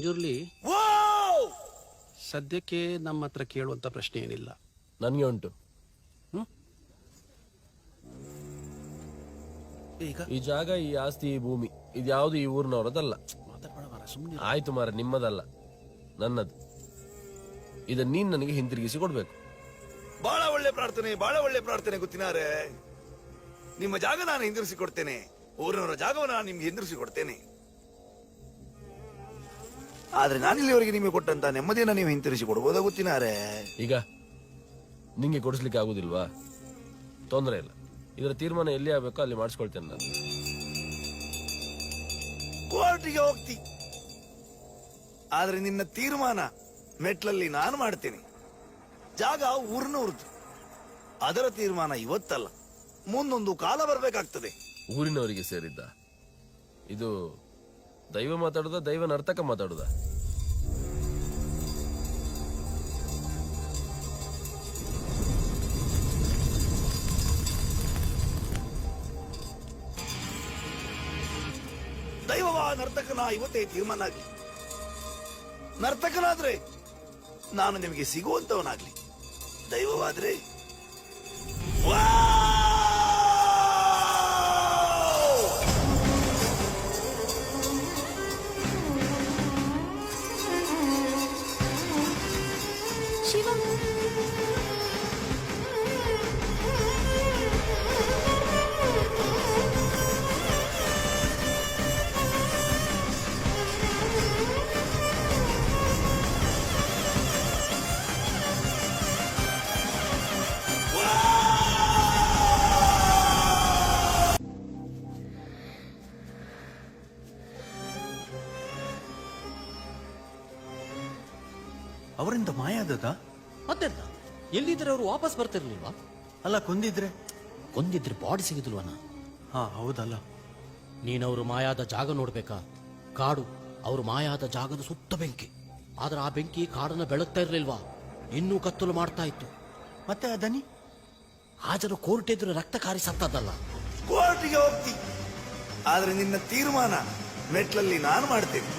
ಮಂಜೂರ್ಲಿ ಸದ್ಯಕ್ಕೆ ನಮ್ಮ ಹತ್ರ ಕೇಳುವಂತ ಪ್ರಶ್ನೆ ಏನಿಲ್ಲ. ನನ್ಗೆ ಉಂಟು. ಈಗ ಈ ಜಾಗ, ಈ ಆಸ್ತಿ, ಈ ಭೂಮಿ ಇದ್ಯಾವುದು ಈ ಊರಿನವರದಲ್ಲ. ಆಯ್ತು ಮಾರ, ನಿಮ್ಮದಲ್ಲ, ನನ್ನದು. ಇದನ್ನ ನೀನ್ ನನಗೆ ಹಿಂತಿರುಗಿಸಿ ಕೊಡ್ಬೇಕು. ಬಹಳ ಒಳ್ಳೆ ಪ್ರಾರ್ಥನೆ, ಬಹಳ ಒಳ್ಳೆ ಪ್ರಾರ್ಥನೆ ಗೊತ್ತಿನಾರೆ. ನಿಮ್ಮ ಜಾಗ ನಾನು ಹಿಂದಿರಿಸಿ ಕೊಡ್ತೇನೆ, ಊರಿನವರ ಜಾಗವನ್ನು ನಾನು ನಿಮ್ಗೆ ಹಿಂದಿರಿಸಿ ಕೊಡ್ತೇನೆ. ಆದ್ರೆ ನಾನಿಲ್ಲಿವರೆಗೆ ನಿಮಗೆ ಕೊಟ್ಟಂತ ನೆಮ್ಮದಿಯನ್ನ ನೀವು ಹಿಂತಿರಿಸಿ ಕೊಡ್ಬೋದಾ ಗೊತ್ತಿನಾರೆ? ಈಗ ನಿಂಗೆ ಕೊಡಿಸ್ಲಿಕ್ಕೆ ಆಗುದಿಲ್ವಾ? ತೊಂದರೆ ಇಲ್ಲ, ಇದರ ತೀರ್ಮಾನ ಎಲ್ಲಿ ಆಗ್ಬೇಕೋ ಅಲ್ಲಿ ಮಾಡಿಸ್ಕೊಳ್ತೇನೆ ನಾನು. ಕೋರ್ಟಿಗೆ ಹೋಗ್ತಿ, ಆದ್ರೆ ನಿನ್ನ ತೀರ್ಮಾನ ಮೆಟ್ಲಲ್ಲಿ ನಾನು ಮಾಡ್ತೇನೆ. ಜಾಗ ಊರಿನವ್ರದ್ದು, ಅದರ ತೀರ್ಮಾನ ಇವತ್ತಲ್ಲ, ಮುಂದೊಂದು ಕಾಲ ಬರ್ಬೇಕಾಗ್ತದೆ. ಊರಿನವರಿಗೆ ಸೇರಿದ್ದ ಇದು? ದೈವ ಮಾತಾಡುದ, ದೈವ ನರ್ತಕ ಮಾತಾಡುದ? ದೈವವ ನರ್ತಕನ ಇವತ್ತೇ ತೀರ್ಮಾನ ಆಗ್ಲಿ. ನರ್ತಕನಾದ್ರೆ ನಾನು ನಿಮಗೆ ಸಿಗುವಂತವನಾಗ್ಲಿ, ದೈವವಾದ್ರೆ ಶಿವ. ಅವರಿಂದ ಮಾಯಾದದ? ಮತ್ತೆಂತ, ಎಲ್ಲಿದ್ರೆ ಅವರು ವಾಪಸ್ ಬರ್ತಿರ್ಲಿಲ್ವಾ? ಅಲ್ಲ, ಕೊಂದಿದ್ರೆ ಬಾಡಿ ಸಿಗುದಿಲ್ವನ? ಹಾ ಹೌದಲ್ಲ. ನೀನವರು ಮಾಯಾದ ಜಾಗ ನೋಡ್ಬೇಕಾ? ಕಾಡು, ಅವರು ಮಾಯಾದ ಜಾಗದ ಸುತ್ತ ಬೆಂಕಿ. ಆದ್ರೆ ಆ ಬೆಂಕಿ ಕಾಡನ್ನ ಬೆಳಗ್ತಾ ಇರ್ಲಿಲ್ವಾ, ಇನ್ನೂ ಕತ್ತಲು ಮಾಡ್ತಾ ಇತ್ತು. ಮತ್ತೆ ಆ ದನಿ? ಆ ಜನ ಕೋರ್ಟ್ ಎದುರು ರಕ್ತ ಕಾರಿ ಸತ್ತದಲ್ಲ. ಕೋರ್ಟಿಗೆ ಹೋಗ್ತಿ, ಆದ್ರೆ ನಿನ್ನ ತೀರ್ಮಾನ ಮೆಟ್ಲಲ್ಲಿ ನಾನು ಮಾಡ್ತೇನೆ.